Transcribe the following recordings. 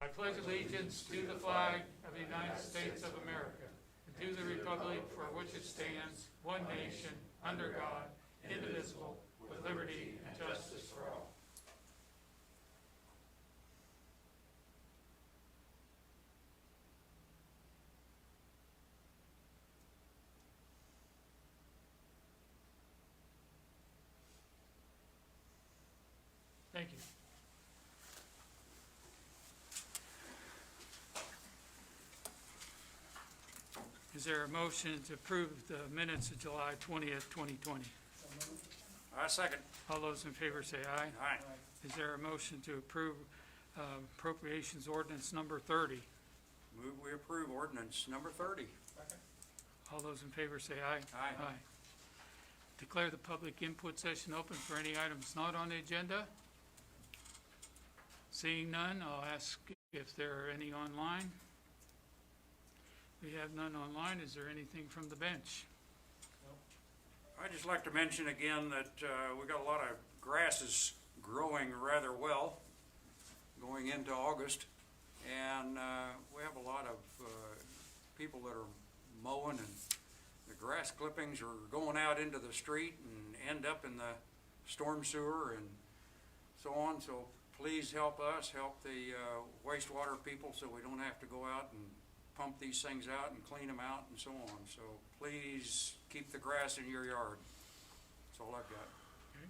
I pledge allegiance to the flag of the United States of America and to the republic for which it stands, one nation, under God, indivisible, with liberty and justice for all. Thank you. Is there a motion to approve the minutes of July 20th, 2020? I second. All those in favor say aye. Aye. Is there a motion to approve appropriations ordinance number 30? Move we approve ordinance number 30. All those in favor say aye. Aye. Declare the public input session open for any items not on the agenda. Seeing none, I'll ask if there are any online. We have none online. Is there anything from the bench? I'd just like to mention again that we got a lot of grasses growing rather well going into August, and we have a lot of people that are mowing, and the grass clippings are going out into the street and end up in the storm sewer and so on. So please help us, help the wastewater people, so we don't have to go out and pump these things out and clean them out and so on. So please keep the grass in your yard. That's all I've got. Okay.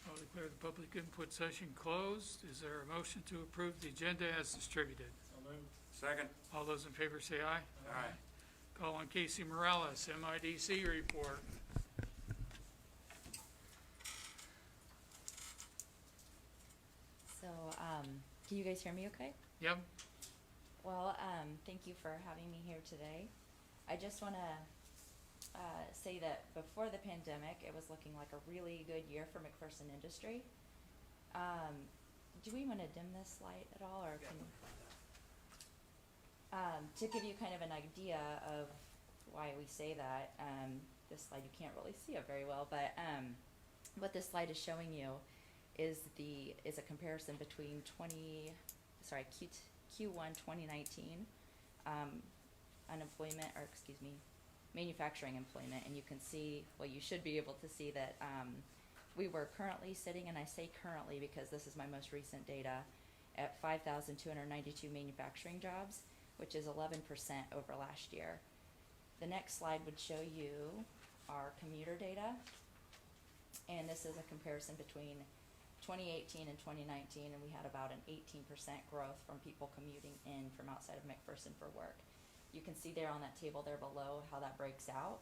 I'll declare the public input session closed. Is there a motion to approve the agenda as distributed? Second. All those in favor say aye. Aye. Call on Casey Morales, MIDC report. So, can you guys hear me okay? Yep. Well, thank you for having me here today. I just want to say that before the pandemic, it was looking like a really good year for McPherson Industry. Do we want to dim this light at all, or can to give you kind of an idea of why we say that, this slide you can't really see it very well, but what this slide is showing you is a comparison between Q1 2019 unemployment, or excuse me, manufacturing employment, and you can see, well, you should be able to see that we were currently sitting, and I say currently because this is my most recent data, at 5,292 manufacturing jobs, which is 11% over last year. The next slide would show you our commuter data, and this is a comparison between 2018 and 2019, and we had about an 18% growth from people commuting in from outside of McPherson for work. You can see there on that table there below how that breaks out,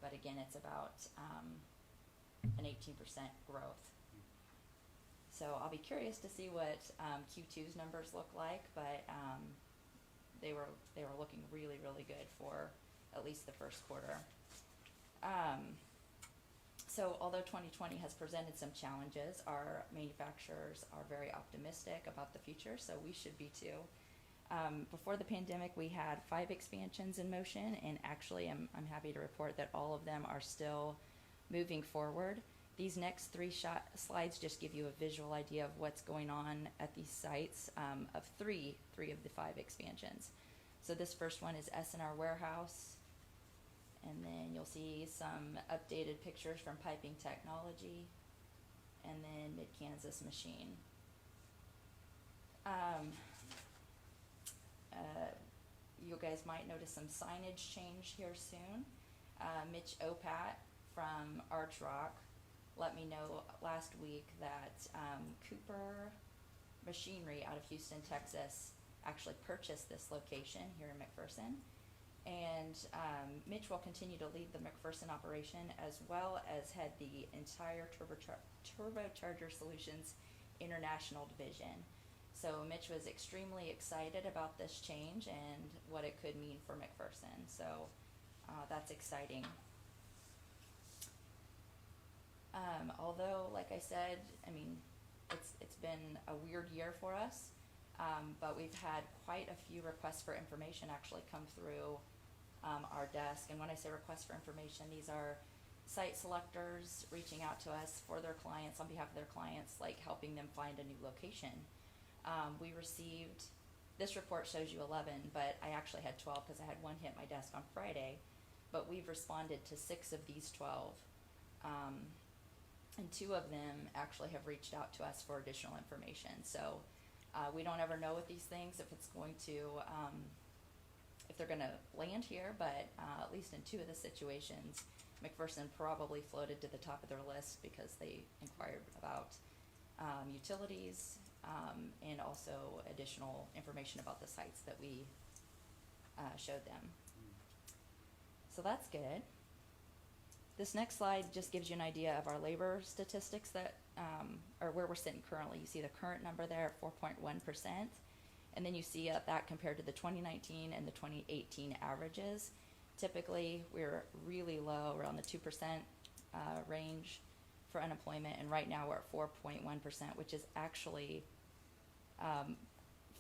but again, it's about an 18% growth. So I'll be curious to see what Q2's numbers look like, but they were looking really, really good for at least the first quarter. So although 2020 has presented some challenges, our manufacturers are very optimistic about the future, so we should be too. Before the pandemic, we had 5 expansions in motion, and actually I'm happy to report that all of them are still moving forward. These next 3 slides just give you a visual idea of what's going on at these sites of three of the 5 expansions. So this first one is S&R Warehouse, and then you'll see some updated pictures from Piping Technology, and then Mid-Kansas Machine. You guys might notice some signage change here soon. Mitch Opat from Arch Rock let me know last week that Cooper Machinery out of Houston, Texas actually purchased this location here in McPherson. And Mitch will continue to lead the McPherson operation as well as head the entire Turbocharger Solutions International Division. So Mitch was extremely excited about this change and what it could mean for McPherson. So that's exciting. Although, like I said, I mean, it's been a weird year for us, but we've had quite a few requests for information actually come through our desk. And when I say requests for information, these are site selectors reaching out to us for their clients, on behalf of their clients, like helping them find a new location. We received this report shows you 11, but I actually had 12 because I had one hit my desk on Friday. But we've responded to 6 of these 12. And 2 of them actually have reached out to us for additional information. So we don't ever know with these things if it's going to, if they're going to land here, but at least in 2 of the situations, McPherson probably floated to the top of their list because they inquired about utilities and also additional information about the sites that we showed them. So that's good. This next slide just gives you an idea of our labor statistics that, or where we're sitting currently. You see the current number there at 4.1%, and then you see that compared to the 2019 and the 2018 averages. Typically, we're really low, around the 2% range for unemployment, and right now we're at 4.1%, which is actually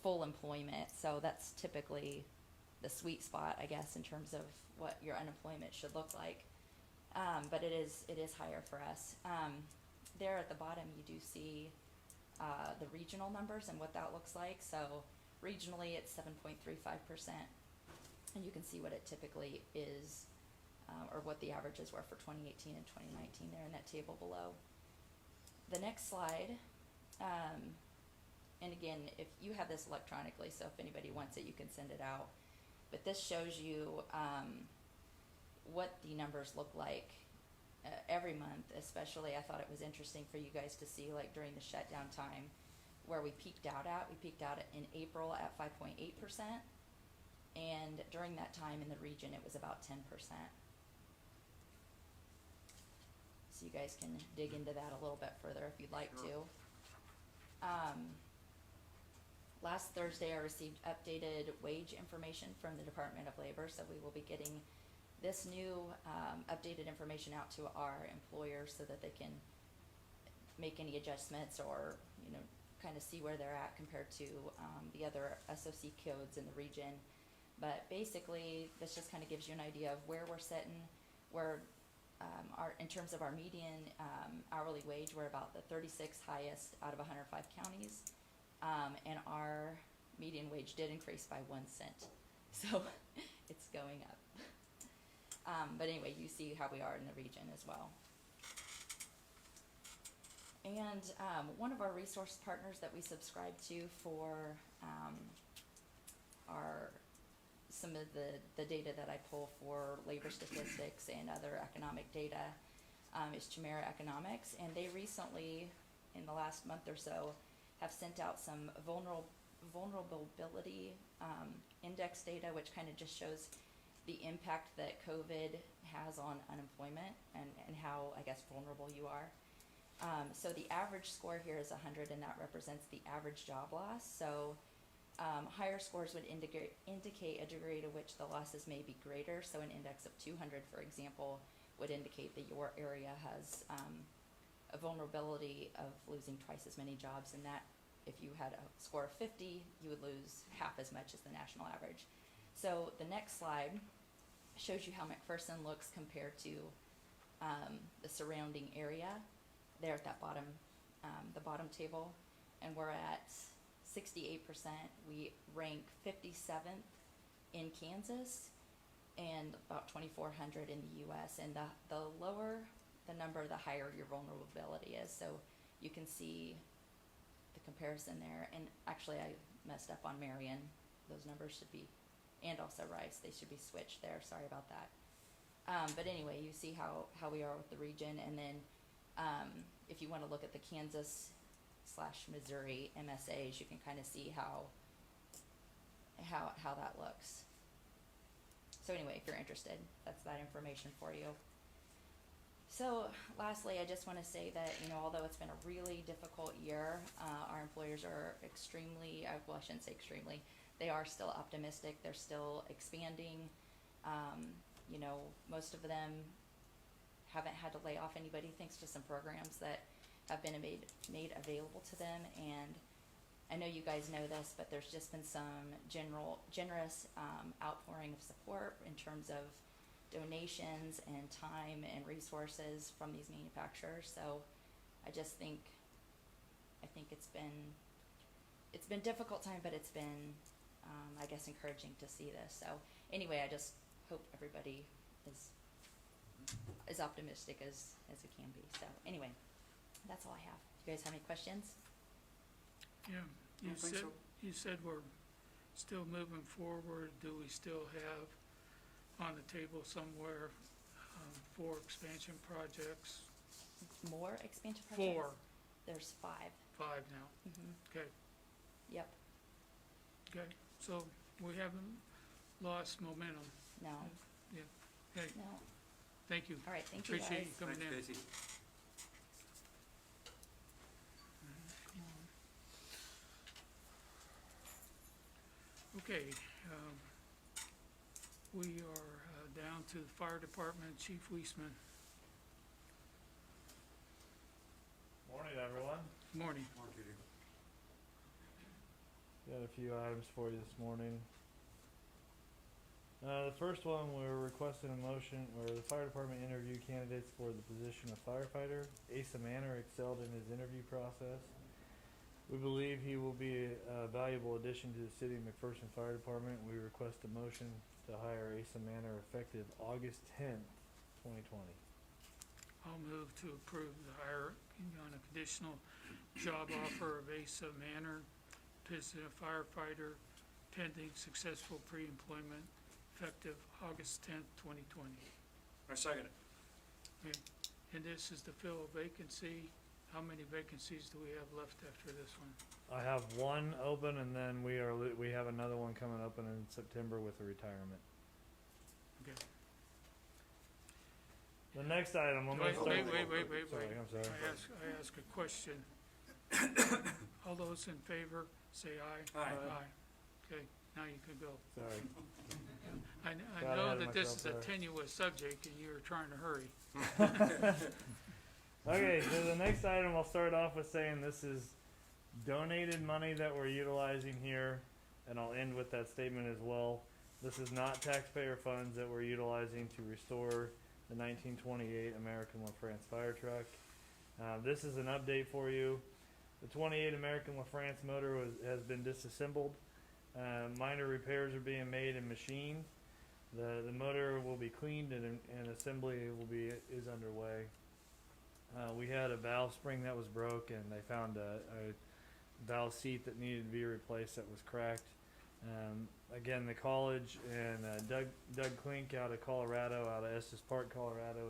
full employment. So that's typically the sweet spot, I guess, in terms of what your unemployment should look like. But it is higher for us. There at the bottom, you do see the regional numbers and what that looks like. So regionally, it's 7.35%, and you can see what it typically is, or what the averages were for 2018 and 2019 there in that table below. The next slide, and again, if you have this electronically, so if anybody wants it, you can send it out. But this shows you what the numbers look like every month. Especially, I thought it was interesting for you guys to see, like during the shutdown time, where we peaked out at. We peaked out in April at 5.8%, and during that time in the region, it was about 10%. So you guys can dig into that a little bit further if you'd like Sure. to. Last Thursday, I received updated wage information from the Department of Labor, so we will be getting this new updated information out to our employers so that they can make any adjustments or, kind of see where they're at compared to the other SOC codes in the region. But basically, this just kind of gives you an idea of where we're sitting, where in terms of our median hourly wage, we're about the 36th highest out of 105 counties. And our median wage did increase by 1 cent. So it's going up. But anyway, you see how we are in the region as well. And one of our resource partners that we subscribe to for some of the data that I pull for labor statistics and other economic data is Chimera Economics. And they recently, in the last month or so, have sent out some vulnerability index data, which kind of just shows the impact that COVID has on unemployment and how, I guess, vulnerable you are. So the average score here is 100, and that represents the average job loss. So higher scores would indicate a degree to which the losses may be greater. So an index of 200, for example, would indicate that your area has a vulnerability of losing twice as many jobs, and that if you had a score of 50, you would lose half as much as the national average. So the next slide shows you how McPherson looks compared to the surrounding area there at that bottom, the bottom table, and we're at 68%. We rank 57th in Kansas and about 2,400 in the U.S. And the lower the number, the higher your vulnerability is. So you can see the comparison there. And actually, I messed up on Marion. Those numbers should be, and also Rice, they should be switched there. Sorry about that. But anyway, you see how we are with the region. And then if you want to look at the Kansas/Missouri MSAs, you can kind of see how that looks. So anyway, if you're interested, that's that information for you. So lastly, I just want to say that, although it's been a really difficult year, our employers are extremely, well, I shouldn't say extremely, they are still optimistic. They're still expanding. Most of them haven't had to lay off anybody thanks to some programs that have been made available to them. And I know you guys know this, but there's just been some generous outpouring of support in terms of donations and time and resources from these manufacturers. So I think it's been a difficult time, but it's been I guess, encouraging to see this. So anyway, I just hope everybody is as optimistic as it can be. So anyway, that's all I have. You guys have any questions? Yeah, you Don't think said, so. you said we're still moving forward. Do we still have on the table somewhere, 4 expansion projects? More expansion projects? 4, There's 5. 5 now. Mm-hmm. Okay, Yep. okay. So we haven't lost momentum. No. Hey, No. thank you. All right. Thank you, Appreciate guys. you coming in. Thanks, Casey. Come on. Okay, we are down to the fire department, Chief Weisman. Morning, everyone. Morning. Mark, you do. Got a few items for you this morning. The first one, we're requesting a motion where the fire department interview candidates for the position of firefighter. Asa Manor excelled in his interview process. We believe he will be a valuable addition to the City of McPherson Fire Department. We request a motion to hire Asa Manor effective August 10th, 2020. I'll move to approve the hire on a conditional job offer of Asa Manor, position of firefighter, pending successful pre-employment, effective August 10th, 2020. I second it. And this is to fill a vacancy. How many vacancies do we have left after this one? I have one open, and then we have another one coming open in September with a retirement. Okay. The next item, I'm Wait, gonna start. wait. Sorry, I'm sorry. I ask a question. All those in favor, say aye. Aye. Okay, now you can go. Sorry. I Got know ahead of that this is myself a there. tenuous subject and you're trying to hurry. Okay, so the next item, I'll start off with saying this is donated money that we're utilizing here, and I'll end with that statement as well. This is not taxpayer funds that we're utilizing to restore the 1928 American LaFrance fire truck. This is an update for you. The 28 American LaFrance motor has been disassembled. Minor repairs are being made and machined. The motor will be cleaned and assembly is underway. We had a valve spring that was broke, and they found a valve seat that needed to be replaced that was cracked. Again, the college and Doug Klink out of Colorado, out of Estes Park, Colorado,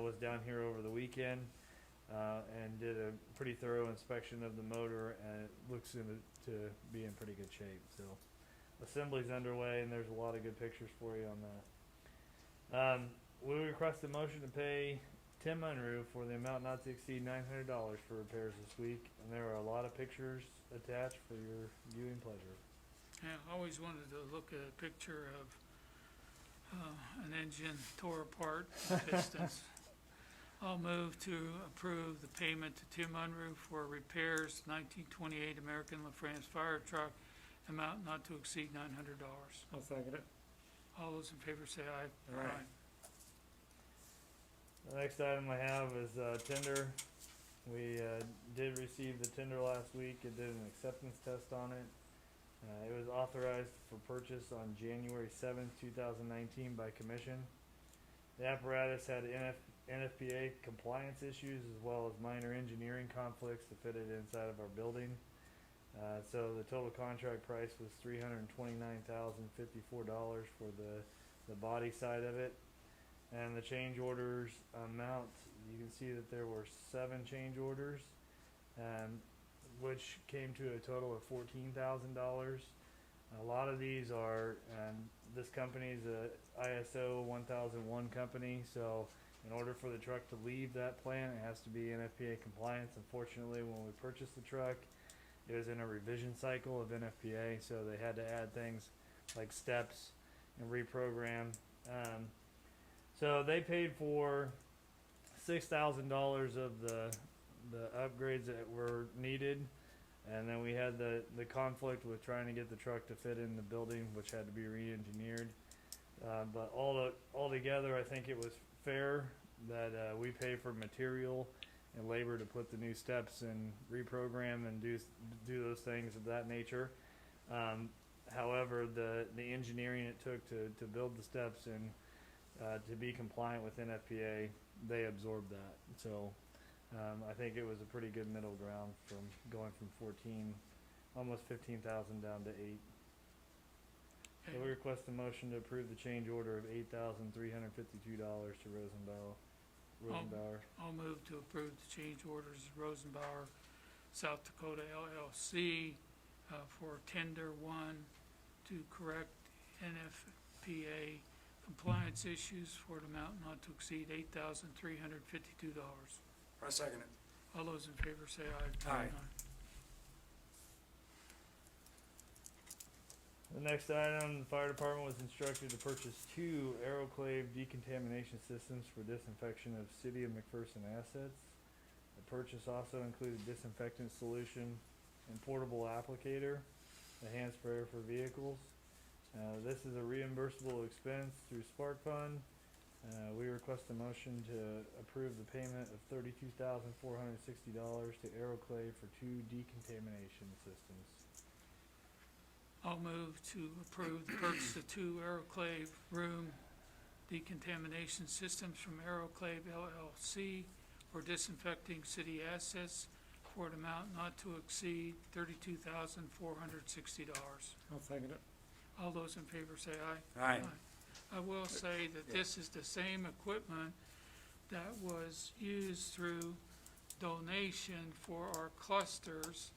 was down here over the weekend and did a pretty thorough inspection of the motor, and it looks to be in pretty good shape. So assembly's underway, and there's a lot of good pictures for you on that. We request a motion to pay Tim Unruh for the amount not to exceed $900 for repairs this week, and there are a lot of pictures attached for your viewing pleasure. Yeah, I always wanted to look at a picture of an engine tore apart, pistons. I'll move to approve the payment to Tim Unruh for repairs 1928 American LaFrance fire truck, amount not to exceed $900. I'll second it. All those in favor say aye. Aye. The next item I have is tender. We did receive the tender last week. It did an acceptance test on it. It was authorized for purchase on January 7th, 2019 by commission. The apparatus had NFPA compliance issues as well as minor engineering conflicts to fit it inside of our building. So the total contract price was $329,054 for the body side of it. And the change orders amount, you can see that there were 7 change orders, which came to a total of $14,000. A lot of these are, this company is a ISO 1001 company, so in order for the truck to leave that plant, it has to be NFPA compliance. Unfortunately, when we purchased the truck, it was in a revision cycle of NFPA, so they had to add things like steps and reprogram. So they paid for $6,000 of the upgrades that were needed, and then we had the conflict with trying to get the truck to fit in the building, which had to be re-engineered. But all together, I think it was fair that we pay for material and labor to put the new steps and reprogram and do those things of that nature. However, the engineering it took to build the steps and to be compliant with NFPA, they absorbed that. So I think it was a pretty good middle ground from going from 14, almost 15,000 down to 8. So we request a motion to approve the change order of $8,352 to Rosenbauer. I'll move to approve the change orders Rosenbauer, South Dakota LLC for tender 1 to correct NFPA compliance issues for an amount not to exceed $8,352. I second it. All those in favor say aye. Aye. The next item, the fire department was instructed to purchase 2 Aeroclave decontamination systems for disinfection of City of McPherson assets. The purchase also included disinfectant solution and portable applicator, a hand sprayer for vehicles. This is a reimbursable expense through Spark Fund. We request a motion to approve the payment of $32,460 to Aeroclave for 2 decontamination systems. I'll move to approve the purchase of 2 Aeroclave room decontamination systems from Aeroclave LLC for disinfecting city assets for an amount not to exceed $32,460. I'll second it. All those in favor say aye. Aye. I will say that this is the same equipment that was used through donation for our clusters.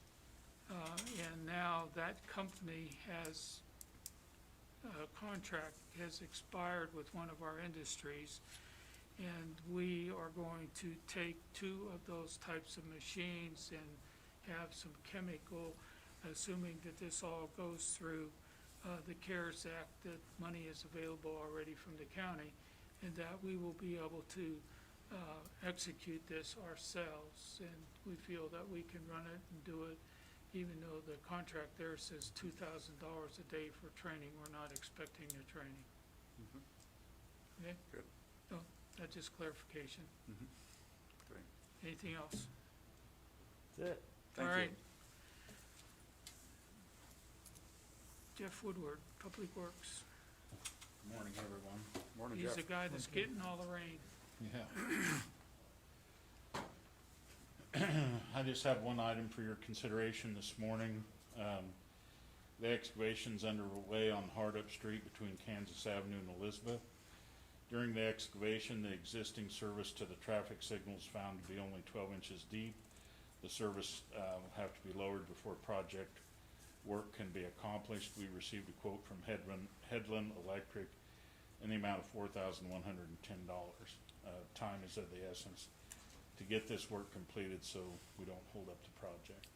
And now that company has, contract has expired with one of our industries. And we are going to take 2 of those types of machines and have some chemical, assuming that this all goes through the CARES Act, that money is available already from the county, and that we will be able to execute this ourselves. And we feel that we can run it and do it, even though the contract there says $2,000 a day for training. We're not expecting the training. Okay? Good. So, that's just clarification. Okay. Anything else? That's it. Thank All you. right. Jeff Woodward, Public Works. Good morning, everyone. Morning, He's Jeff. the guy that's getting all the rain. Yeah. I just have one item for your consideration this morning. The excavation's underway on Hardup Street between Kansas Avenue and Elizabeth. During the excavation, the existing service to the traffic signals found to be only 12 inches deep. The service will have to be lowered before project work can be accomplished. We received a quote from Headland Electric in the amount of $4,110. Time is of the essence to get this work completed so we don't hold up the project.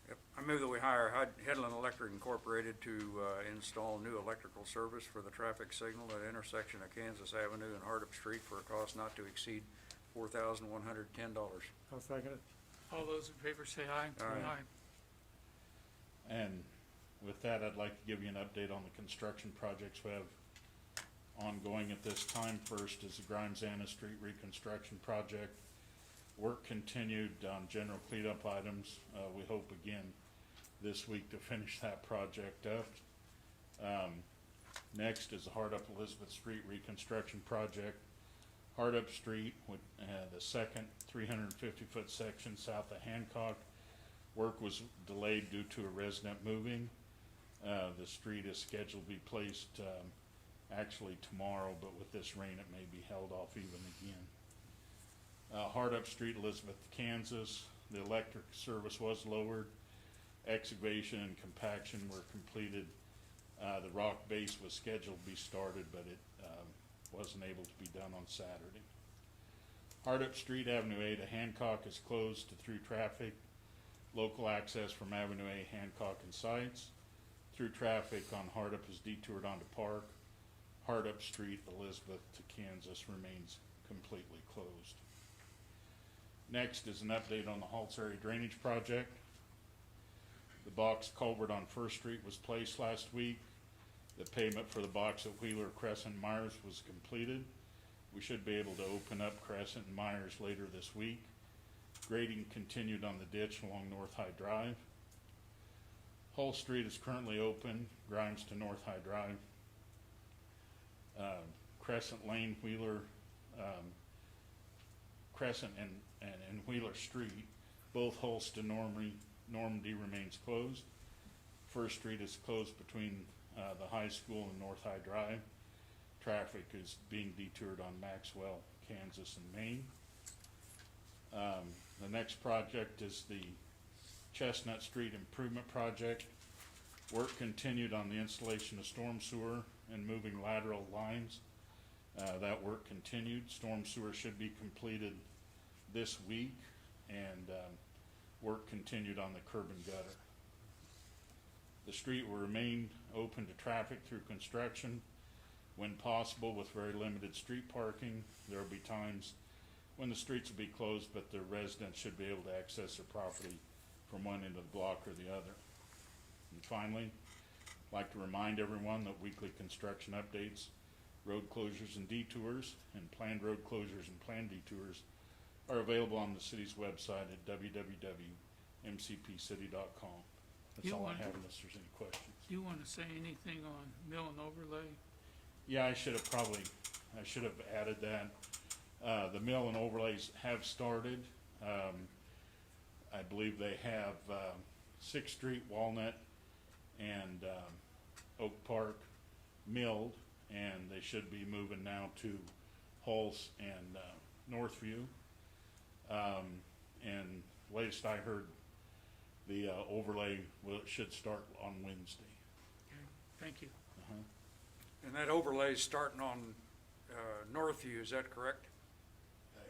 Yep. I move that we hire Headland Electric Incorporated to install new electrical service for the traffic signal at intersection of Kansas Avenue and Hardup Street for a cost not to exceed $4,110. I'll second it. All those in favor say aye. Aye. And with that, I'd like to give you an update on the construction projects we have ongoing at this time. First is the Grimes-Anna Street reconstruction project. Work continued on general cleanup items. We hope again this week to finish that project up. Next is the Hardup Elizabeth Street reconstruction project. Hardup Street, the second 350-foot section south of Hancock. Work was delayed due to a resident moving. The street is scheduled to be placed actually tomorrow, but with this rain it may be held off even again. Hardup Street, Elizabeth, Kansas, the electric service was lowered. Excavation and compaction were completed. The rock base was scheduled to be started, but it wasn't able to be done on Saturday. Hardup Street, Avenue A to Hancock is closed to through traffic. Local access from Avenue A, Hancock, and sites. Through traffic on Hardup is detoured onto Park. Hardup Street, Elizabeth to Kansas remains completely closed. Next is an update on the Halts Area Drainage Project. The box culvert on First Street was placed last week. The pavement for the box at Wheeler, Crescent, Myers was completed. We should be able to open up Crescent and Myers later this week. Grading continued on the ditch along North High Drive. Hull Street is currently open, Grimes to North High Drive. Crescent Lane, Wheeler, Crescent and Wheeler Street, both Hulls to Normandy remains closed. First Street is closed between the high school and North High Drive. Traffic is being detoured on Maxwell, Kansas and Maine. The next project is the Chestnut Street Improvement Project. Work continued on the installation of storm sewer and moving lateral lines. That work continued. Storm sewer should be completed this week, and work continued on the curb and gutter. The street will remain open to traffic through construction when possible, with very limited street parking. There will be times when the streets will be closed, but the residents should be able to access their property from one end of the block or the other. And finally, I'd like to remind everyone that weekly construction updates, road closures and detours, and planned road closures and planned detours are available on the city's website at www.mcpcity.com. That's You all I want- have unless there's any questions. Do you want to say anything on mill and overlay? Yeah, I should have added that. The mill and overlays have started. I believe they have 6th Street, Walnut, and Oak Park milled, and they should be moving now to Hulse and Northview. And latest I heard, the overlay should start on Wednesday. Okay, thank you. Uh-huh. And that overlay's starting on Northview, is that correct?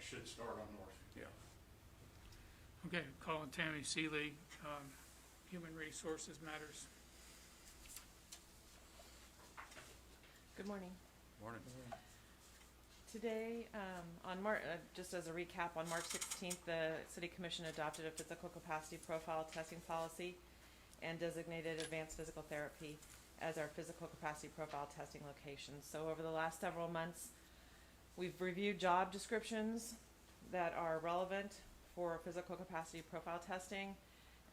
Should start on Northview. Yeah. Okay, calling Tammy Seeley, Human Resources Matters. Good morning. Morning. Today, just as a recap, on March 16th, the City Commission adopted a physical capacity profile testing policy and designated advanced physical therapy as our physical capacity profile testing location. So over the last several months, we've reviewed job descriptions that are relevant for physical capacity profile testing,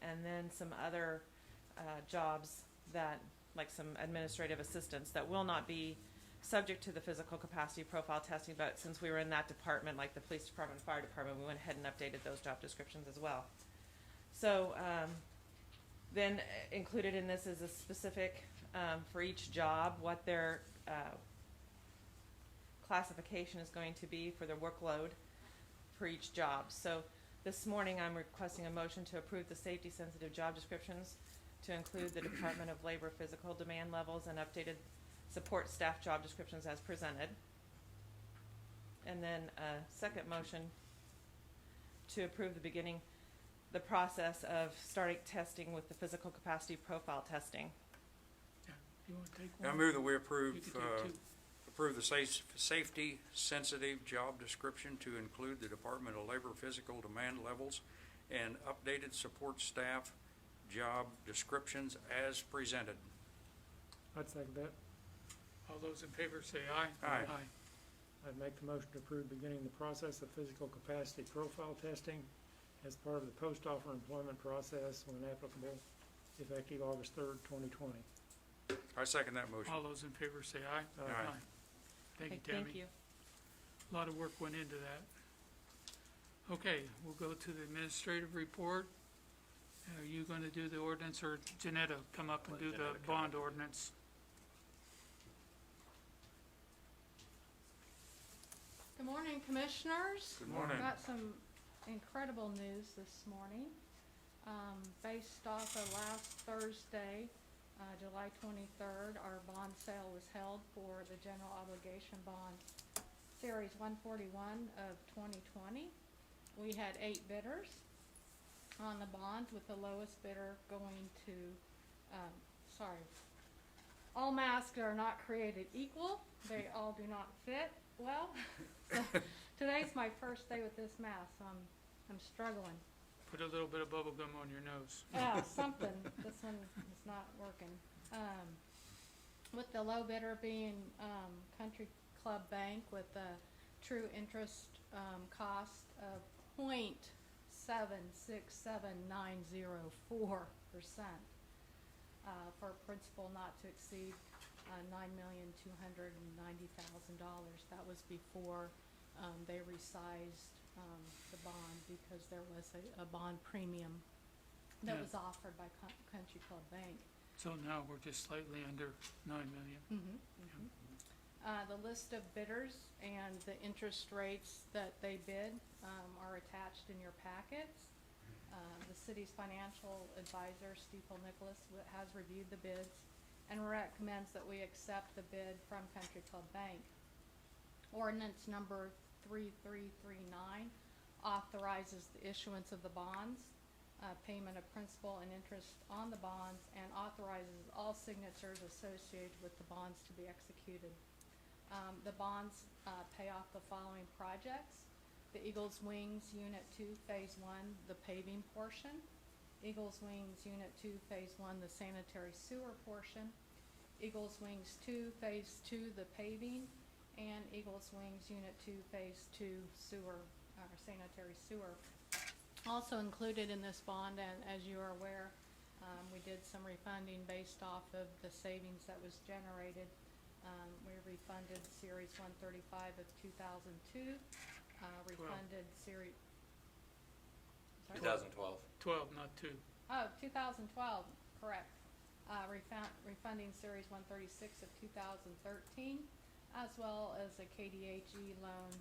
and then some other jobs that, like some administrative assistants, that will not be subject to the physical capacity profile testing, but since we were in that department, like the police department, fire department, we went ahead and updated those job descriptions as well. So then included in this is a specific, for each job, what their classification is going to be for their workload for each job. So this morning I'm requesting a motion to approve the safety sensitive job descriptions to include the Department of Labor physical demand levels and updated support staff job descriptions as presented. And then a second motion to approve the process of starting testing with the physical capacity profile testing. Yeah, you want to take I one? move that we You approve, can take two. approve the safety sensitive job description to include the Department of Labor physical demand levels and updated support staff job descriptions as presented. I'd second that. All those in favor say aye. Aye. I'd make the motion to approve beginning the process of physical capacity profile testing as part of the post-offer employment process when applicable, effective August 3rd, 2020. I second that motion. All those in favor say aye. Aye. Thank you, Okay, Tammy. thank you. A lot of work went into that. Okay, we'll go to the administrative report. Are you going to do the ordinance, or Janetta come up and do the bond ordinance? Good morning, Commissioners. Good morning. Got some incredible news this morning. Based off of last Thursday, July 23rd, our bond sale was held for the general obligation bond Series 141 of 2020. We had 8 bidders on the bond, with the lowest bidder going to, all masks are not created equal. They all do not fit well. So today's my first day with this mask, so I'm struggling. Put a little bit of bubble gum on your nose. Yeah, something. This one is not working. With the low bidder being Country Club Bank with a true interest cost of 0.767904%. for a principal not to exceed $9,290,000. That was before they resized the bond because there was a bond premium that Yeah. was offered by Country Club Bank. So now we're just slightly under 9 million. The list of bidders and the interest rates that they bid are attached in your packets. The city's financial advisor, Steeple Nicholas, has reviewed the bids and recommends that we accept the bid from Country Club Bank. Ordinance number 3339 authorizes the issuance of the bonds, payment of principal and interest on the bonds, and authorizes all signatures associated with the bonds to be executed. The bonds pay off the following projects: the Eagles Wings Unit 2 Phase 1, the paving portion; Eagles Wings Unit 2 Phase 1, the sanitary sewer portion; Eagles Wings 2 Phase 2, the paving; and Eagles Wings Unit 2 Phase 2 sewer, sanitary sewer. Also included in this bond, and as you are aware, we did some refunding based off of the savings that was generated. We refunded Series 135 of 2002, refunded Series... Sorry? 2012. 12, not 2. Oh, 2012, correct. Refunding Series 136 of 2013, as well as a KDHE loan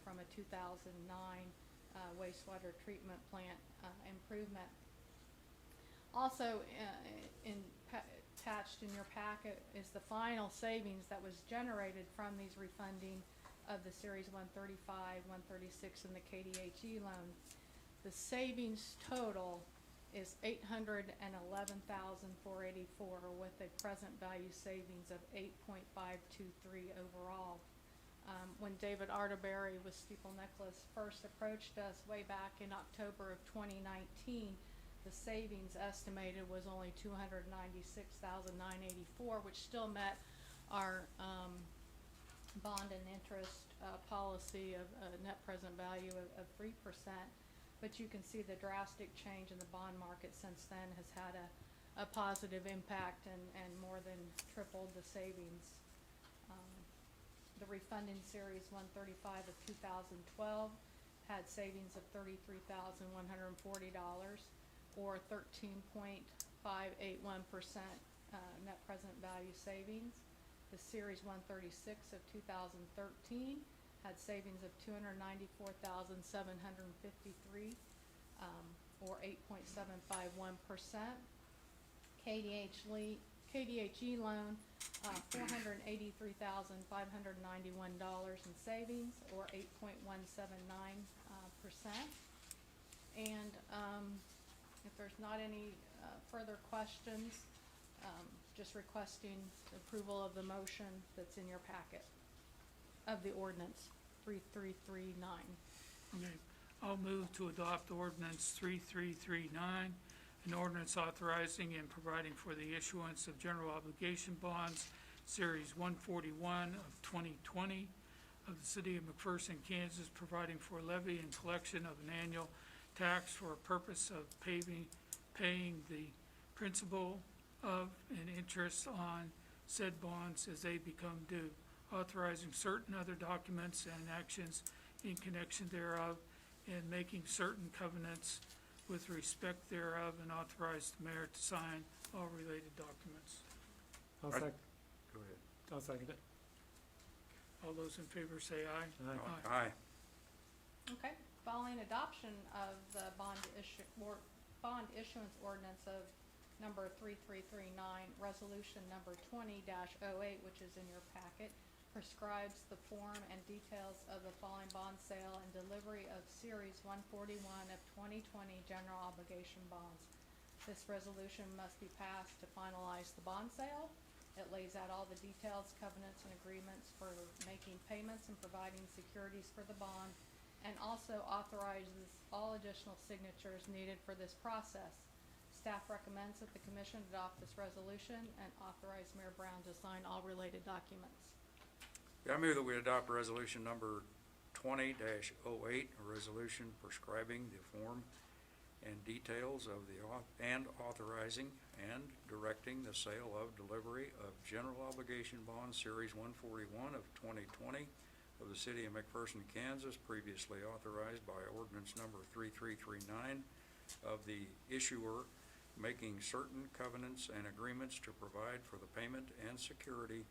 from a 2009 wastewater treatment plant improvement. Also, attached in your packet is the final savings that was generated from these refunding of the Series 135, 136, and the KDHE loan. The savings total is $811,484, with a present value savings of 8.523 overall. When David Arterberry with Steeple Nicholas first approached us way back in October of 2019, the savings estimated was only $296,984, which still met our bond and interest policy of net present value of 3%. But you can see the drastic change in the bond market since then has had a positive impact and more than tripled the savings. The refunding Series 135 of 2012 had savings of $33,140, or 13.581% net present value savings. The Series 136 of 2013 had savings of $294,753, or 8.751%. KDHE loan, $483,591 in savings, or 8.179%. And if there's not any further questions, just requesting approval of the motion that's in your packet of the ordinance 3339. Okay, I'll move to adopt ordinance 3339, an ordinance authorizing and providing for the issuance of general obligation bonds, Series 141 of 2020 of the City of McPherson, Kansas, providing for levy and collection of an annual tax for a purpose of paying the principal of and interest on said bonds as they become due, authorizing certain other documents and actions in connection thereof, and making certain covenants with respect thereof, and authorize the mayor to sign all related documents. I'll Right. sec- Go ahead. I'll second it. All those in favor say aye. Aye. Aye. Okay, following adoption of the bond issuance ordinance of number 3339, resolution number 20-08, which is in your packet, prescribes the form and details of the following bond sale and delivery of Series 141 of 2020 general obligation bonds. This resolution must be passed to finalize the bond sale. It lays out all the details, covenants, and agreements for making payments and providing securities for the bond, and also authorizes all additional signatures needed for this process. Staff recommends that the commission adopt this resolution and authorize Mayor Brown to sign all related documents. Yeah, I move that we adopt resolution number 20-08, a resolution prescribing the form and details of and authorizing and directing the sale of delivery of general obligation bond Series 141 of 2020 of the City of McPherson, Kansas, previously authorized by ordinance number 3339 of the issuer, making certain covenants and agreements to provide for the payment and security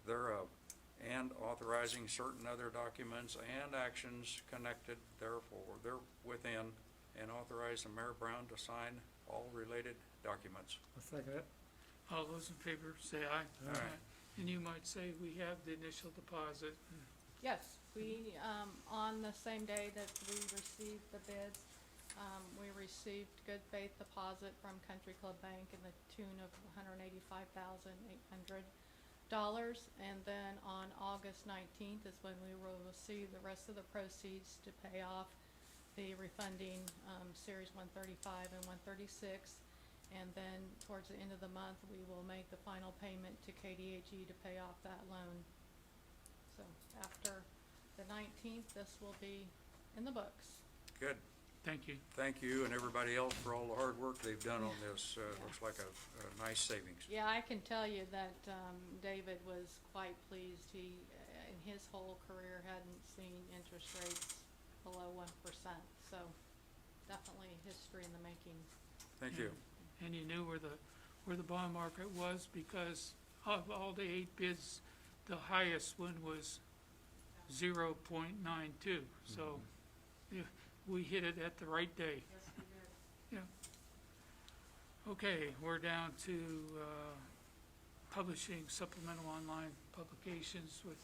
thereof, and authorizing certain other documents and actions connected therefore therewithin, and authorize the Mayor Brown to sign all related documents. I'll second it. All those in favor say aye. Aye. And you might say we have the initial deposit. Yes, we, on the same day that we received the bids, we received good faith deposit from Country Club Bank in the tune of $185,800. And then on August 19th is when we will receive the rest of the proceeds to pay off the refunding, Series 135 and 136. And then towards the end of the month, we will make the final payment to KDHE to pay off that loan. So after the 19th, this will be in the books. Good. Thank you. Thank you and everybody else for all the hard work they've done on this. Looks like a nice savings. Yeah, I can tell you that David was quite pleased. He, in his whole career, hadn't seen interest rates below 1%. So definitely history in the making. Thank you. And you knew where the bond market was because of all the 8 bids, the highest one was 0.92. So yeah, we hit it at the right day. Yes, we did. Yeah. Okay, we're down to publishing supplemental online publications with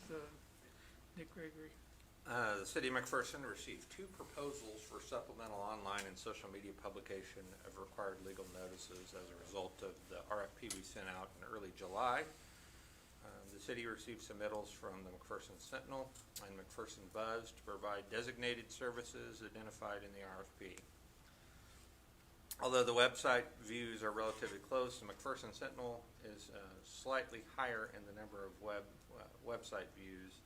Nick Gregory. The City of McPherson received 2 proposals for supplemental online and social media publication of required legal notices as a result of the RFP we sent out in early July. The city received submittals from the McPherson Sentinel and McPherson Buzz to provide designated services identified in the RFP. Although the website views are relatively close, the McPherson Sentinel is slightly higher in the number of website views.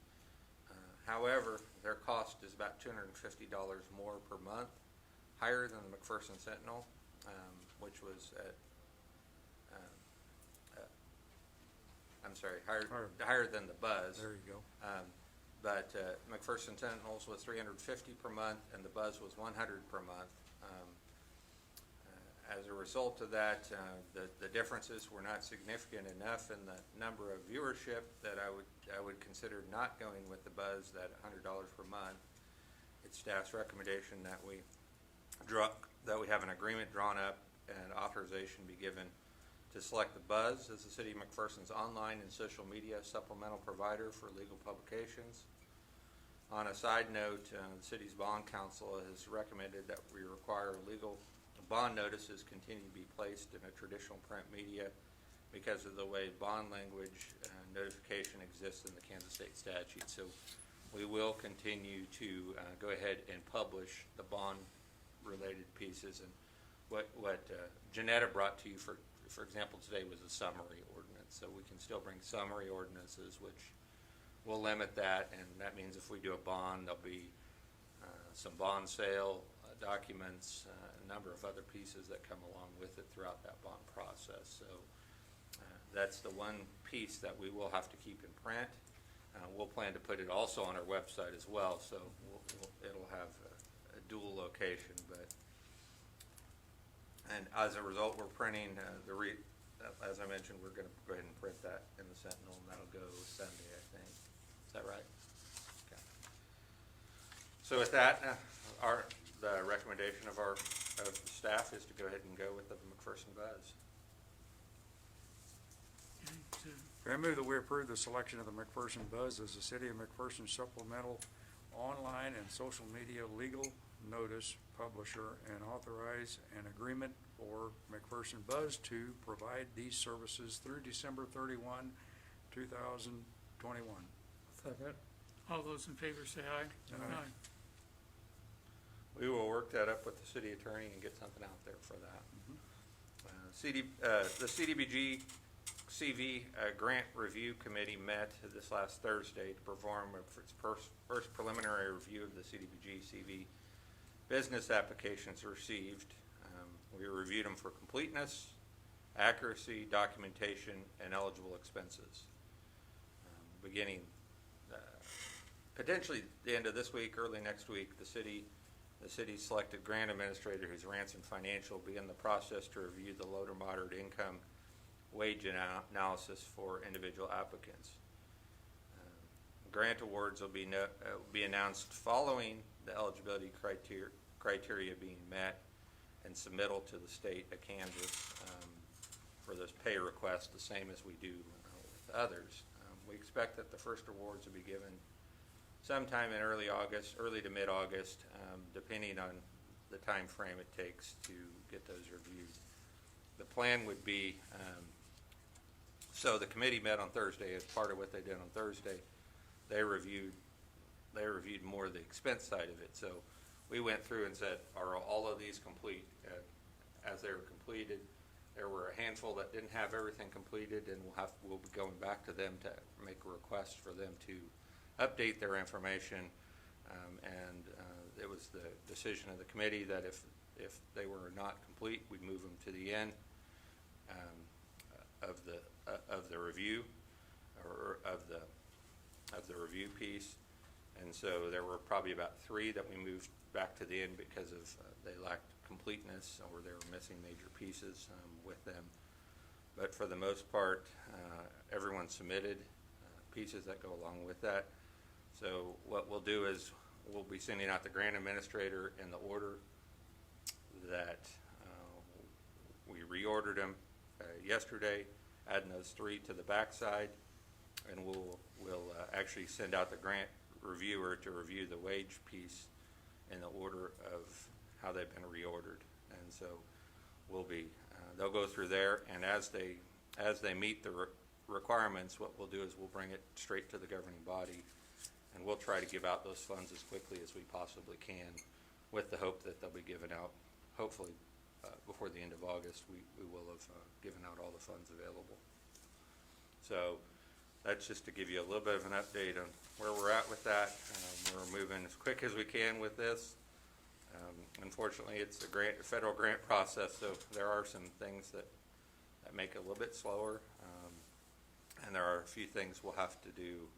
However, their cost is about $250 more per month, higher than the McPherson Sentinel, which was at, higher than the Buzz. There you go. But McPherson Sentinels was $350 per month, and the Buzz was $100 per month. As a result of that, the differences were not significant enough in the number of viewership that I would consider not going with the Buzz at $100 per month. It's staff's recommendation that we have an agreement drawn up and authorization be given to select the Buzz as the City of McPherson's online and social media supplemental provider for legal publications. On a side note, the city's bond council has recommended that we require legal bond notices continue to be placed in a traditional print media because of the way bond language notification exists in the Kansas State statute. So we will continue to go ahead and publish the bond-related pieces. And what Janetta brought to you, for example, today was a summary ordinance. So we can still bring summary ordinances, which will limit that. And that means if we do a bond, there'll be some bond sale documents, a number of other pieces that come along with it throughout that bond process. So that's the one piece that we will have to keep in print. We'll plan to put it also on our website as well, so it'll have a dual location. And as a result, we're printing as I mentioned, we're going to go ahead and print that in the Sentinel, and that'll go Sunday, I think. Is that right? Okay. So with that, the recommendation of the staff is to go ahead and go with the McPherson Buzz. Okay, so I move that we approve the selection of the McPherson Buzz as the City of McPherson supplemental online and social media legal notice publisher, and authorize an agreement for McPherson Buzz to provide these services through December 31, 2021. Second. all those in favor say aye. Aye. We will work that up with the city attorney and get something out there for that. The CDBG CV Grant Review Committee met this last Thursday to perform its first preliminary review of the CDBG CV business applications received. We reviewed them for completeness, accuracy, documentation, and eligible expenses. Beginning potentially the end of this week, early next week, the city selected grant administrator, who's Ransom Financial, will begin the process to review the low to moderate income wage analysis for individual applicants. Grant awards will be announced following the eligibility criteria being met and submittal to the state of Kansas for this pay request, the same as we do with others. We expect that the first awards will be given sometime in early to mid-August, depending on the time frame it takes to get those reviewed. The plan would be, so the committee met on Thursday. As part of what they did on Thursday, they reviewed more of the expense side of it. So we went through and said, are all of these complete? As they were completed, there were a handful that didn't have everything completed, and we'll be going back to them to make a request for them to update their information. It was the decision of the committee that if they were not complete, we'd move them to the end of the review, or of the review piece. And so there were probably about 3 that we moved back to the end because of they lacked completeness, or they were missing major pieces with them. But for the most part, everyone submitted pieces that go along with that. So what we'll do is we'll be sending out the grant administrator in the order that we reordered them yesterday, adding those 3 to the backside, and we'll actually send out the grant reviewer to review the wage piece in the order of how they've been reordered. And so they'll go through there, and as they meet the requirements, what we'll do is we'll bring it straight to the governing body, and we'll try to give out those funds as quickly as we possibly can, with the hope that they'll be given out, hopefully before the end of August. We will have given out all the funds available. So that's just to give you a little bit of an update on where we're at with that. We're moving as quick as we can with this. Unfortunately, it's a federal grant process, so there are some things that make it a little bit slower, and there are a few things we'll have to do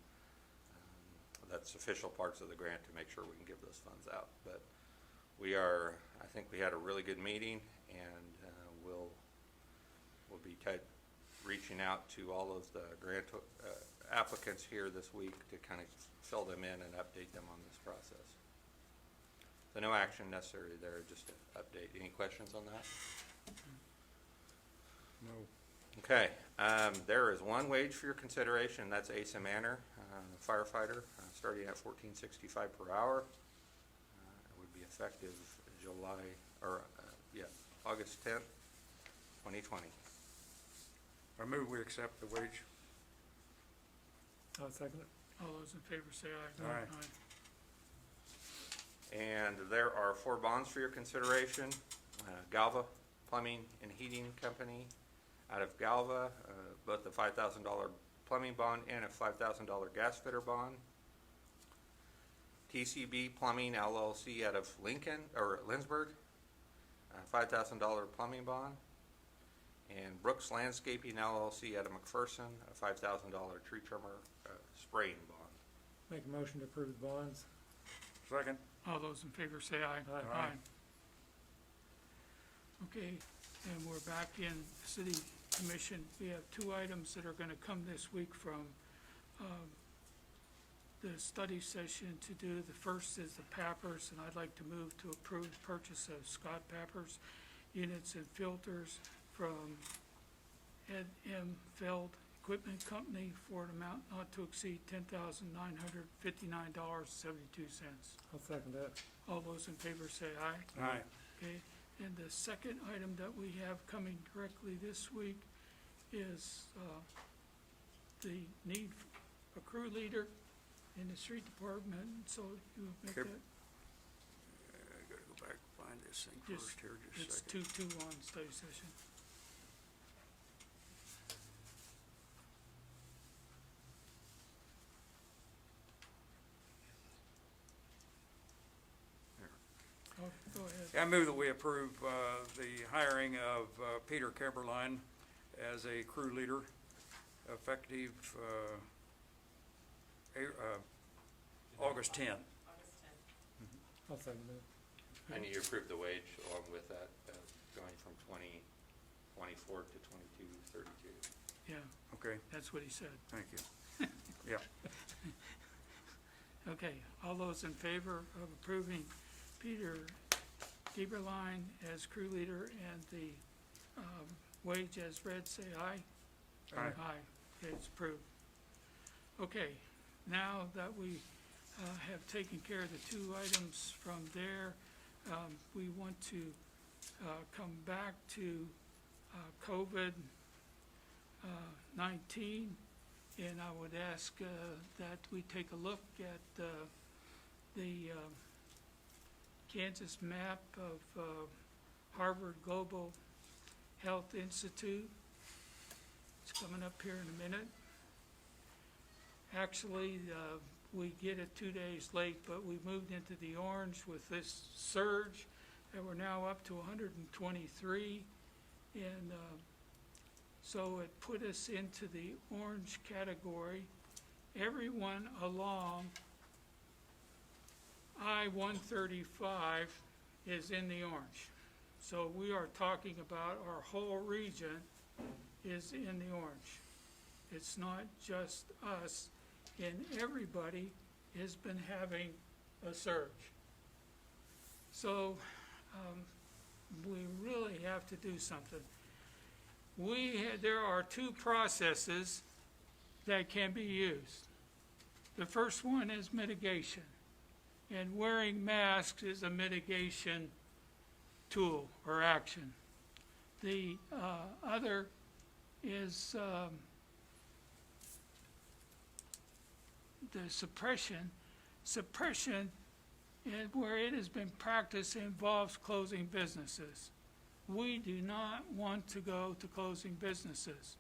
that's official parts of the grant to make sure we can give those funds out. But I think we had a really good meeting, and we'll be reaching out to all of the grant applicants here this week to kind of fill them in and update them on this process. So no action necessary there, just an update. Any questions on that? No. Okay. There is one wage for your consideration. That's Asa Manor, firefighter, starting at $14.65 per hour. It would be effective August 10th, 2020. I move we accept the wage. I'll second it. All those in favor say aye. Aye. And there are 4 bonds for your consideration. Galva Plumbing and Heating Company out of Galva, both a $5,000 plumbing bond and a $5,000 gas fitter bond. TCB Plumbing LLC out of Lindsburg, a $5,000 plumbing bond. And Brooks Landscaping LLC out of McPherson, a $5,000 tree trimmer spraying bond. Make a motion to approve the bonds. Second. All those in favor say aye. Aye. Okay, and we're back in City Commission. We have 2 items that are going to come this week from the study session to do. The first is the Pappers, and I'd like to move to approve the purchase of Scott Pappers units and filters from Ed M. Feld Equipment Company for an amount not to exceed $10,959.72. I'll second that. All those in favor say aye. Aye. Okay, and the second item that we have coming directly this week is the need for a crew leader in the street department, so you make Okay. that, I gotta go back and find this thing Just- first here, just a it's second. 2-2 on study session. There. Okay. move that we approve the hiring of Peter Keberline as a crew leader effective August 10. I'll second that. And you approve the wage along with that, going from 24 to 22.32. Yeah, Okay, that's what he said. thank you. Yeah, Okay, all those in favor of approving Peter Lieberline as crew leader and the wage as read, say aye. Aye. Aye, okay, it's approved. Okay, now that we have taken care of the two items from there, we want to come back to COVID-19, and I would ask that we take a look at the Kansas map of Harvard Global Health Institute. It's coming up here in a minute. Actually, we get it 2 days late, but we moved into the orange with this surge, and we're now up to 123. And so it put us into the orange category. Everyone along I-135 is in the orange. So we are talking about our whole region is in the orange. It's not just us, and everybody has been having a surge. So we really have to do something. There are two processes that can be used. The first one is mitigation, and wearing masks is a mitigation tool or action. The other is the suppression. Suppression, where it has been practiced, involves closing businesses. We do not want to go to closing businesses.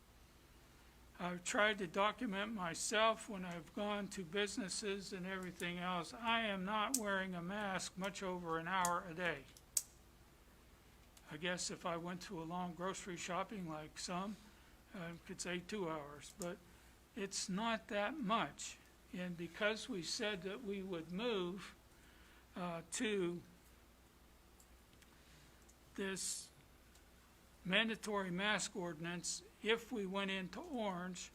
I've tried to document myself when I've gone to businesses and everything else. I am not wearing a mask much over an hour a day. I guess if I went to a long grocery shopping like some, I could say 2 hours, but it's not that much. And because we said that we would move to this mandatory mask ordinance, if we went into orange,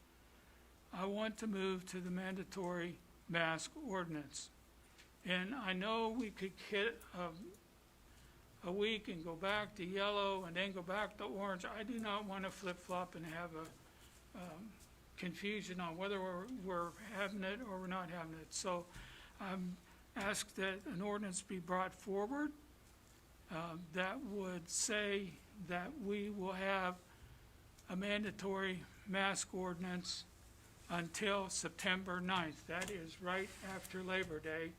I want to move to the mandatory mask ordinance. And I know we could hit a week and go back to yellow and then go back to orange. I do not want to flip-flop and have a confusion on whether we're having it or we're not having it. So I'm asked that an ordinance be brought forward that would say that we will have a mandatory mask ordinance until September 9th. That is right after Labor Day.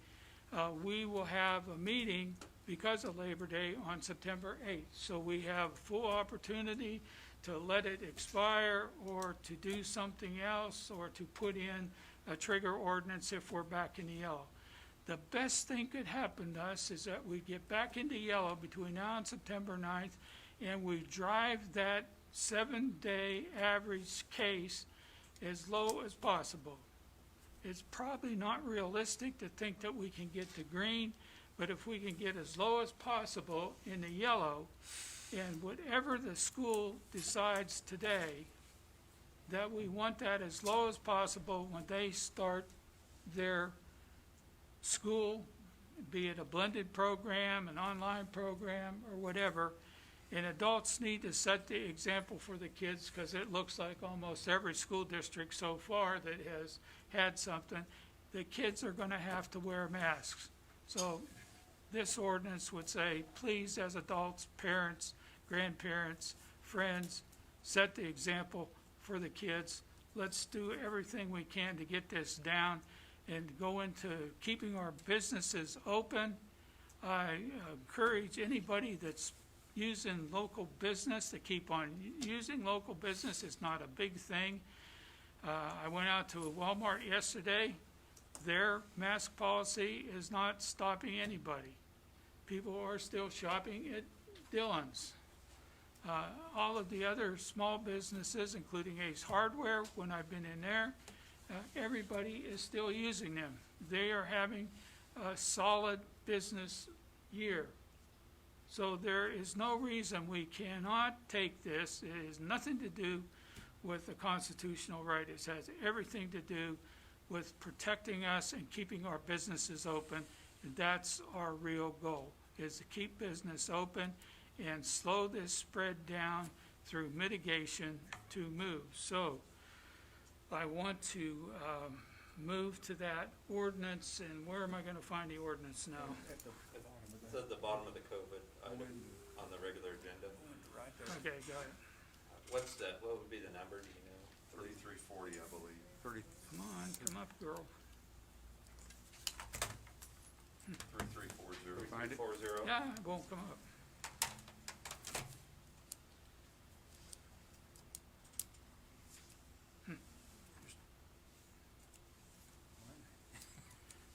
We will have a meeting because of Labor Day on September 8th. So we have full opportunity to let it expire or to do something else or to put in a trigger ordinance if we're back in the yellow. The best thing could happen to us is that we get back into yellow between now and September 9th, and we drive that 7-day average case as low as possible. It's probably not realistic to think that we can get to green, but if we can get as low as possible in the yellow, and whatever the school decides today, that we want that as low as possible when they start their school, be it a blended program, an online program, or whatever. And adults need to set the example for the kids, because it looks like almost every school district so far that has had something, the kids are going to have to wear masks. So this ordinance would say, please, as adults, parents, grandparents, friends, set the example for the kids. Let's do everything we can to get this down and go into keeping our businesses open. I encourage anybody that's using local business to keep on using local business. It's not a big thing. I went out to Walmart yesterday. Their mask policy is not stopping anybody. people are still shopping at Dillon's. All of the other small businesses, including Ace Hardware, when I've been in there, everybody is still using them. They are having a solid business year. So there is no reason we cannot take this. It has nothing to do with the constitutional right. It has everything to do with protecting us and keeping our businesses open. And that's our real goal, is to keep business open and slow this spread down through mitigation to move. So I want to move to that ordinance, and where am I going to find the ordinance now? It's at the bottom of the COVID item on the regular agenda. Okay, got it. What would be the number, do you know? 3340, I believe. Come on, come up, girl. 3340. Find it? 40. Yeah, it won't come up.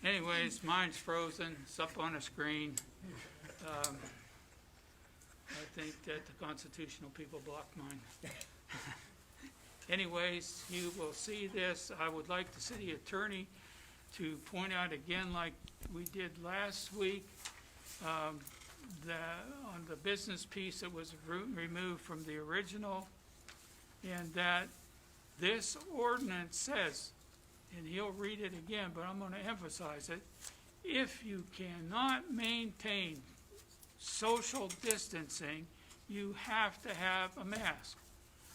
Anyways, mine's frozen, it's up on a screen. I think that the constitutional people blocked mine. Anyways, you will see this. I would like the city attorney to point out again, like we did last week, on the business piece that was removed from the original, and that this ordinance says, and he'll read it again, but I'm going to emphasize it, if you cannot maintain social distancing, you have to have a mask.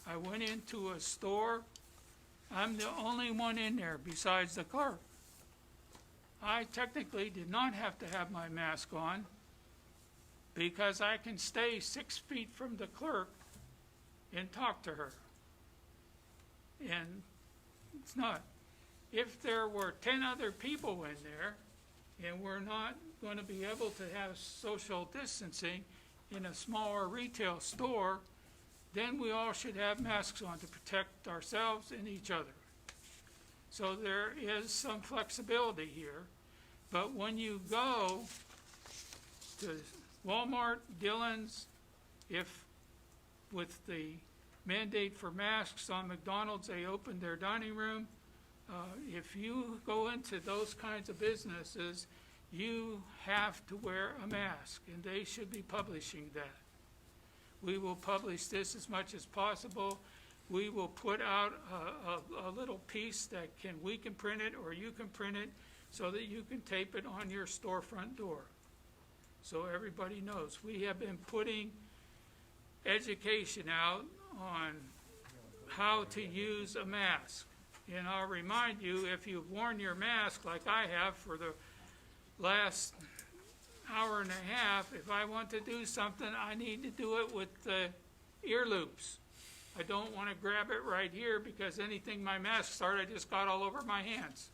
I went into a store. I'm the only one in there besides the clerk. I technically did not have to have my mask on because I can stay 6 feet from the clerk and talk to her. And it's not. If there were 10 other people in there and we're not going to be able to have social distancing in a smaller retail store, then we all should have masks on to protect ourselves and each other. So there is some flexibility here, but when you go to Walmart, Dillon's, if with the mandate for masks on McDonald's, they opened their dining room, if you go into those kinds of businesses, you have to wear a mask, and they should be publishing that. We will publish this as much as possible. We will put out a little piece that we can print it, or you can print it, so that you can tape it on your storefront door, so everybody knows. We have been putting education out on how to use a mask. And I'll remind you, if you've worn your mask like I have for the last hour and a half, if I want to do something, I need to do it with the ear loops. I don't want to grab it right here because anything my mask started, I just got all over my hands.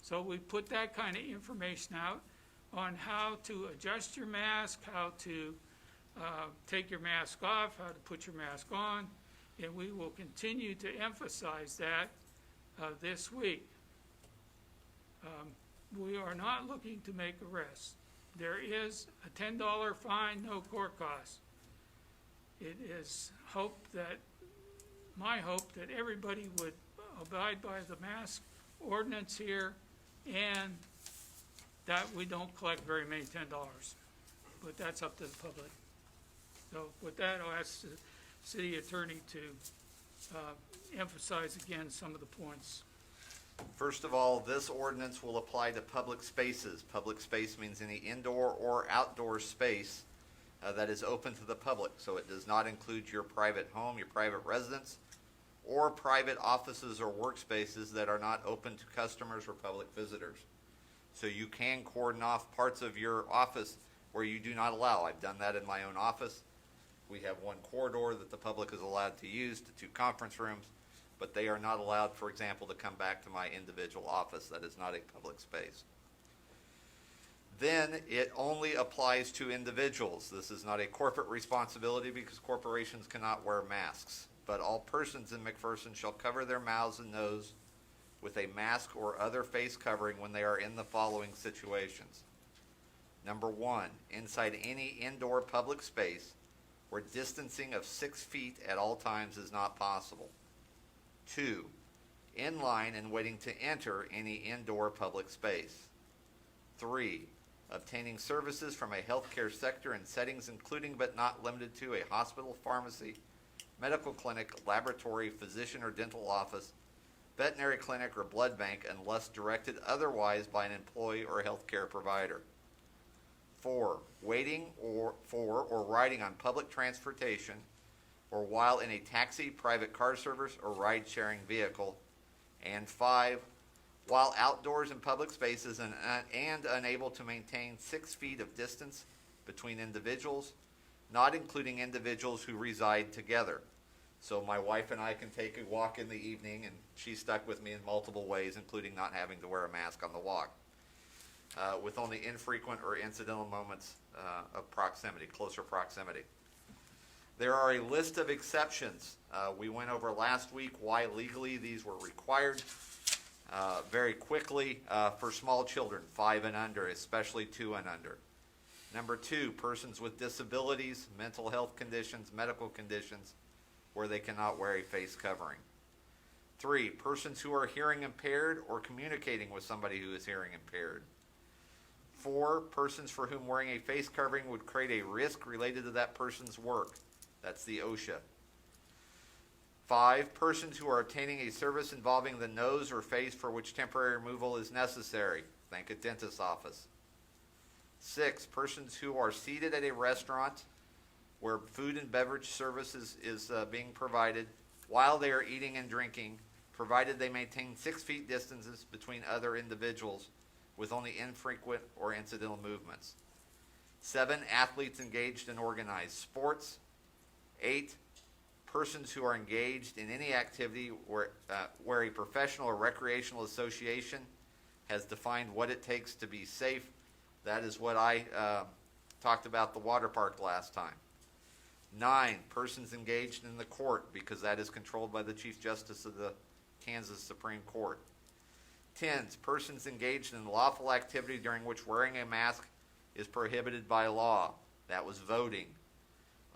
So we put that kind of information out on how to adjust your mask, how to take your mask off, how to put your mask on, and we will continue to emphasize that this week. We are not looking to make arrests. There is a $10 fine, no court cost. It is my hope that everybody would abide by the mask ordinance here, and that we don't collect very many $10. But that's up to the public. So with that, I'll ask the city attorney to emphasize again some of the points. First of all, this ordinance will apply to public spaces. Public space means any indoor or outdoor space that is open to the public. So it does not include your private home, your private residence, or private offices or workspaces that are not open to customers or public visitors. So you can cordon off parts of your office where you do not allow. I've done that in my own office. We have one corridor that the public is allowed to use, the 2 conference rooms, but they are not allowed, for example, to come back to my individual office. That is not a public space. Then it only applies to individuals. This is not a corporate responsibility because corporations cannot wear masks. But all persons in McPherson shall cover their mouths and nose with a mask or other face covering when they are in the following situations. Number 1, inside any indoor public space where distancing of 6 feet at all times is not possible. 2, in line and waiting to enter any indoor public space. 3, obtaining services from a healthcare sector in settings including but not limited to a hospital, pharmacy, medical clinic, laboratory, physician or dental office, veterinary clinic, or blood bank unless directed otherwise by an employee or healthcare provider. 4, waiting for or riding on public transportation or while in a taxi, private car service, or ride-sharing vehicle. And 5, while outdoors in public spaces and unable to maintain 6 feet of distance between individuals, not including individuals who reside together. So my wife and I can take a walk in the evening, and she's stuck with me in multiple ways, including not having to wear a mask on the walk, with only infrequent or incidental moments of proximity, closer proximity. There are a list of exceptions. We went over last week why legally these were required. Very quickly, for small children, 5 and under, especially 2 and under. Number 2, persons with disabilities, mental health conditions, medical conditions, where they cannot wear a face covering. 3, persons who are hearing impaired or communicating with somebody who is hearing impaired. 4, persons for whom wearing a face covering would create a risk related to that person's work. That's the OSHA. 5, persons who are obtaining a service involving the nose or face for which temporary removal is necessary. Think a dentist's office. 6, persons who are seated at a restaurant where food and beverage services is being provided while they are eating and drinking, provided they maintain 6 feet distances between other individuals with only infrequent or incidental movements. 7, athletes engaged in organized sports. 8, persons who are engaged in any activity where a professional or recreational association has defined what it takes to be safe. That is what I talked about the water park last time. 9, persons engaged in the court, because that is controlled by the Chief Justice of the Kansas Supreme Court. 10, persons engaged in lawful activity during which wearing a mask is prohibited by law. That was voting.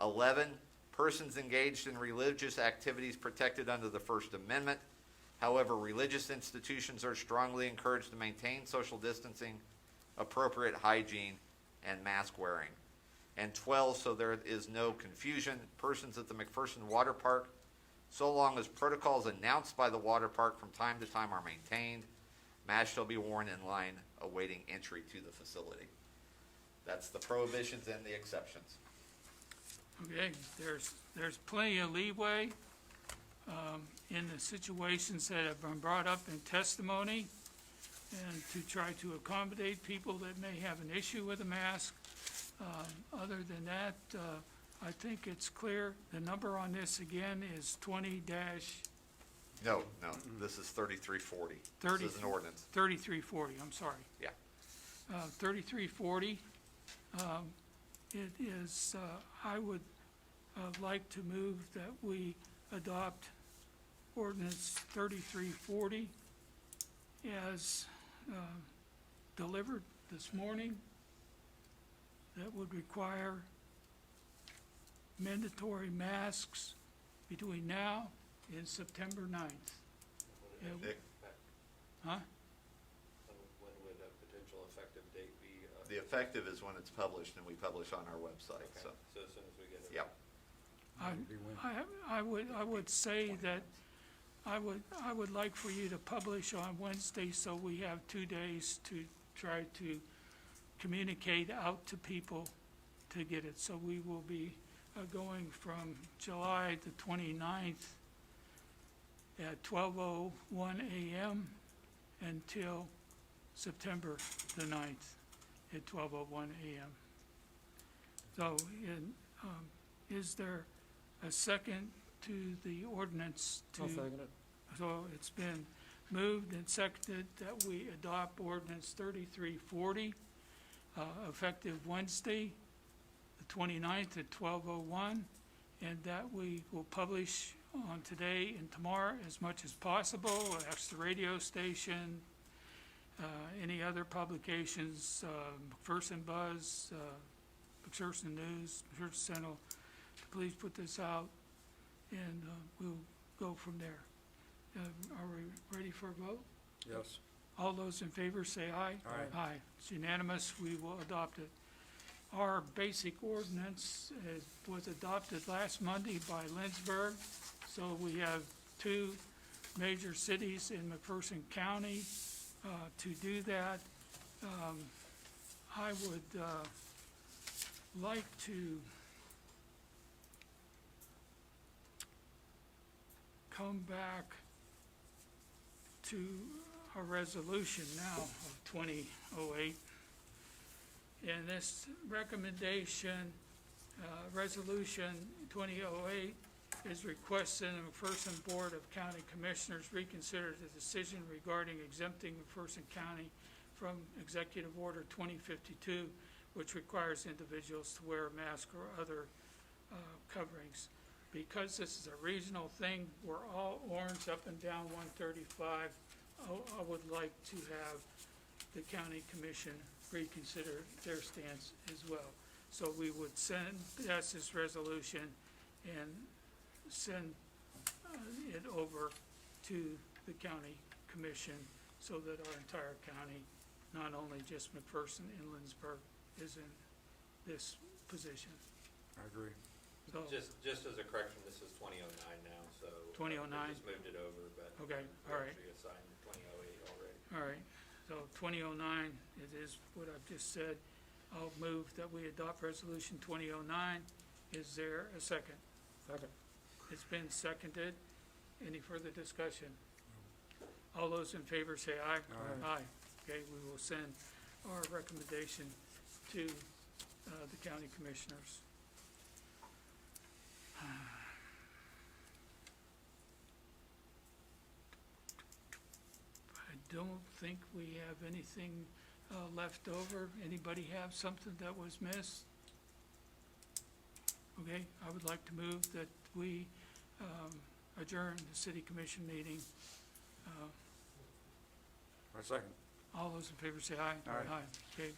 11, persons engaged in religious activities protected under the First Amendment. However, religious institutions are strongly encouraged to maintain social distancing, appropriate hygiene, and mask wearing. And 12, so there is no confusion, persons at the McPherson Water Park, so long as protocols announced by the water park from time to time are maintained, masks shall be worn in line awaiting entry to the facility. That's the prohibitions and the exceptions. Okay, there's plenty of leeway in the situations that have been brought up in testimony, and to try to accommodate people that may have an issue with a mask. Other than that, I think it's clear. The number on this again is 20 No, this is 3340. This is an ordinance. 3340, I'm sorry. Yeah. 3340. It is, I would like to move that we adopt ordinance 3340 as delivered this morning. That would require mandatory masks between now and September 9th. Nick? Huh? When would a potential effective date be? The effective is when it's published, and we publish on our website. Okay, So, so as soon as we get it. yep. I would say that I would like for you to publish on Wednesday, so we have 2 days to try to communicate out to people to get it. So we will be going from July the 29th at 12:01 a.m. until September the 9th at 12:01 a.m. So is there a second to the ordinance to? I'll second it. So it's been moved and seconded that we adopt ordinance 3340, effective Wednesday, the 29th at 12:01, and that we will publish on today and tomorrow as much as possible. Ask the radio station, Any other publications, McPherson Buzz, McPherson News, McPherson Sentinel, please put this out, and we'll go from there. Are we ready for a vote? Yes. All those in favor say aye. Aye. Aye. It's unanimous. We will adopt it. Our basic ordinance was adopted last Monday by Lindsberg. So we have 2 major cities in McPherson County to do that. I would like to come back to a resolution now of 2008. And this recommendation, Resolution 2008, is requesting the McPherson Board of County Commissioners reconsider the decision regarding exempting McPherson County from Executive Order 2052, which requires individuals to wear a mask or other coverings. Because this is a regional thing, we're all orange up and down 135. I would like to have the county commission reconsider their stance as well. So we would pass this resolution and send it over to the county commission so that our entire county, not only just McPherson and Lindsberg, is in this position. I agree. So, Just as a correction, this is 2009 now, so. 2009? We just moved it over, but. Okay, we all right. actually assigned 2008 already. all right, so 2009, it is what I've just said. I'll move that we adopt resolution 2009. Is there a second? Second. It's been seconded. Any further discussion? All those in favor say aye. Aye. Aye. Okay, we will send our recommendation to the county commissioners. I don't think we have anything left over. Anybody have something that was missed? Okay, I would like to move that we adjourn the city commission meeting. I second. All those in favor say aye. Aye. Okay,